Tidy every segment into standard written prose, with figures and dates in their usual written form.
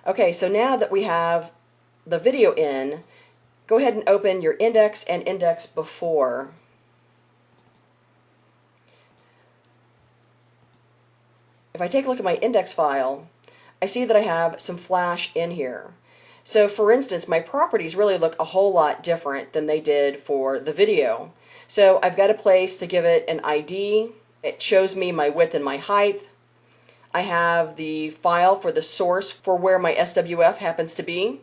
Okay, so now that we have the video in, go ahead and open your index and index before. If I take a look at my index file, I see that I have some flash in here. So for instance, my properties really look a whole lot different than they did for the video. So I've got a place to give it an ID. It shows me my width and my height. I have the file for the source for where my SWF happens to be.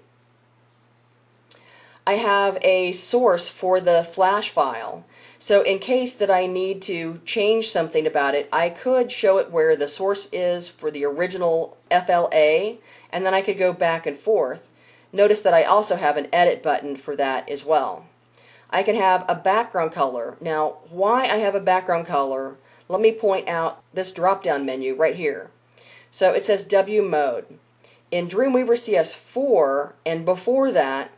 I have a source for the flash file. So in case that I need to change something about it, I could show it where the source is for the original FLA, and then I could go back and forth. Notice that I also have an edit button for that as well. I can have a background color. Now, why I have a background color, let me point out this drop-down menu right here. So it says W mode. In Dreamweaver CS4 and before that,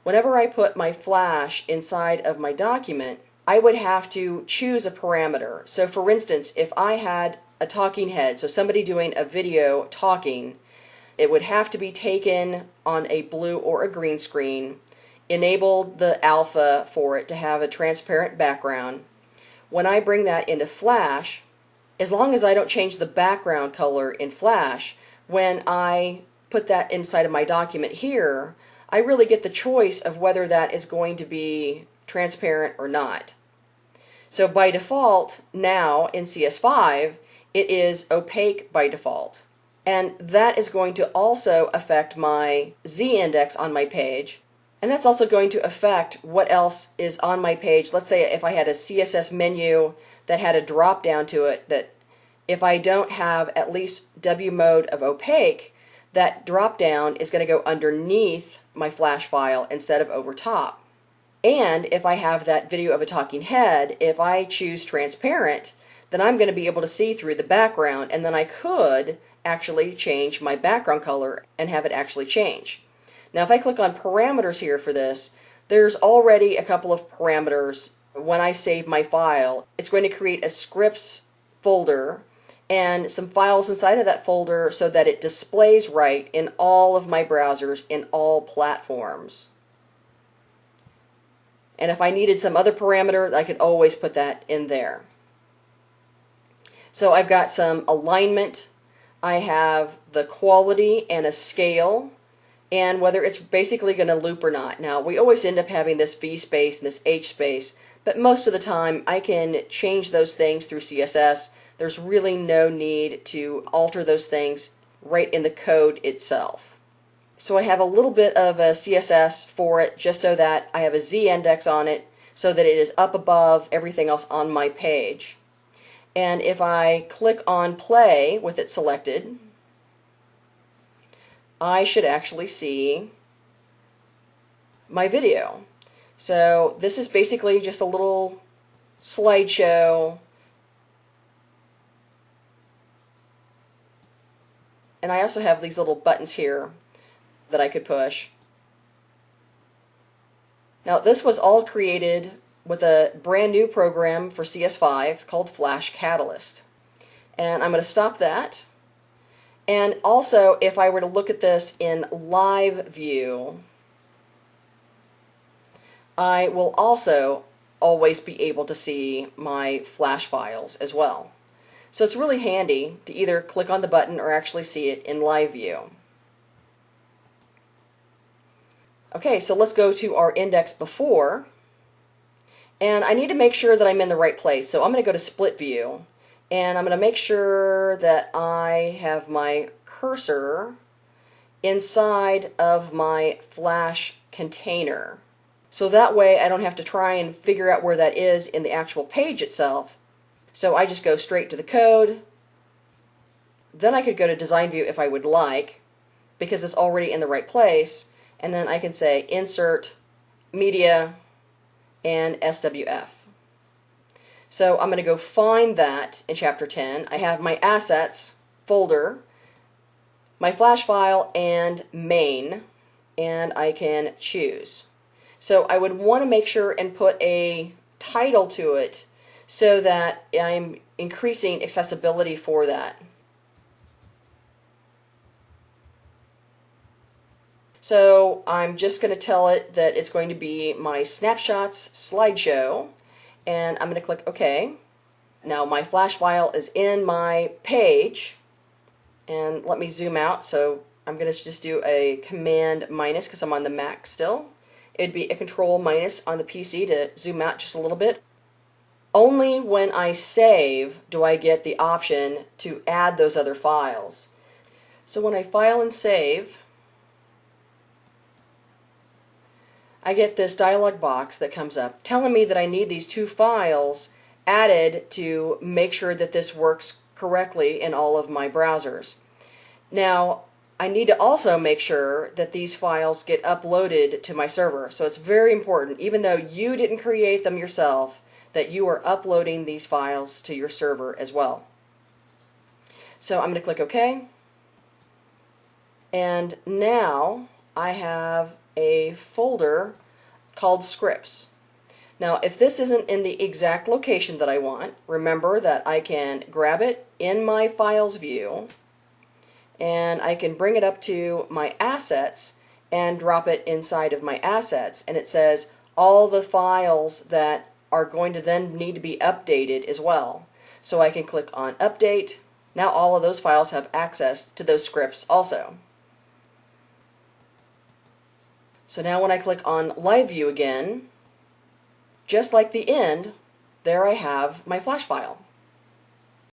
whenever I put my flash inside of my document, I would have to choose a parameter. So for instance, if I had a talking head, so somebody doing a video talking, it would have to be taken on a blue or a green screen, enabled the alpha for it to have a transparent background. When I bring that into Flash, as long as I don't change the background color in Flash, when I put that inside of my document here, I really get the choice of whether that is going to be transparent or not. So by default, now in CS5, it is opaque by default. And that is going to also affect my z-index on my page. And that's also going to affect what else is on my page. Let's say if I had a CSS menu that had a drop down to it, that if I don't have at least W mode of opaque, that drop down is going to go underneath my flash file instead of over top. And if I have that video of a talking head, if I choose transparent, then I'm going to be able to see through the background, and then I could actually change my background color and have it actually change. Now if I click on parameters here for this, there's already a couple of parameters. When I save my file, it's going to create a scripts folder and some files inside of that folder so that it displays right in all of my browsers in all platforms. And if I needed some other parameter, I could always put that in there. So I've got some alignment, I have the quality and a scale, and whether it's basically going to loop or not. Now, we always end up having this V space and this H space, but most of the time I can change those things through CSS. There's really no need to alter those things right in the code itself. So I have a little bit of a CSS for it just so that I have a z-index on it so that it is up above everything else on my page. And if I click on play with it selected, I should actually see my video. So this is basically just a little slideshow. And I also have these little buttons here that I could push. Now this was all created with a brand new program for CS5 called Flash Catalyst. And I'm going to stop that. And also, if I were to look at this in live view, I will also always be able to see my Flash files as well. So it's really handy to either click on the button or actually see it in live view. Okay, so let's go to our index before, and I need to make sure that I'm in the right place. So I'm going to go to split view, and I'm going to make sure that I have my cursor inside of my Flash container. So that way I don't have to try and figure out where that is in the actual page itself. So I just go straight to the code. Then I could go to design view if I would like, because it's already in the right place. And then I can say insert media and SWF. So I'm going to go find that in chapter 10. I have my assets folder, my Flash file, and main, and I can choose. So I would want to make sure and put a title to it so that I'm increasing accessibility for that. So I'm just going to tell it that it's going to be my snapshots slideshow, and I'm going to click OK. Now my flash file is in my page, and let me zoom out. So I'm going to just do a command minus because I'm on the Mac still. It'd be a control minus on the PC to zoom out just a little bit. Only when I save do I get the option to add those other files. So when I file and save, I get this dialog box that comes up telling me that I need these two files added to make sure that this works correctly in all of my browsers. Now, I need to also make sure that these files get uploaded to my server. So it's very important, even though you didn't create them yourself, that you are uploading these files to your server as well. So I'm going to click OK. And now I have a folder called scripts. Now, if this isn't in the exact location that I want, remember that I can grab it in my files view, and I can bring it up to my assets and drop it inside of my assets, and it says all the files that are going to then need to be updated as well. So I can click on update. Now all of those files have access to those scripts also. So now when I click on live view again, just like the end, there I have my flash file.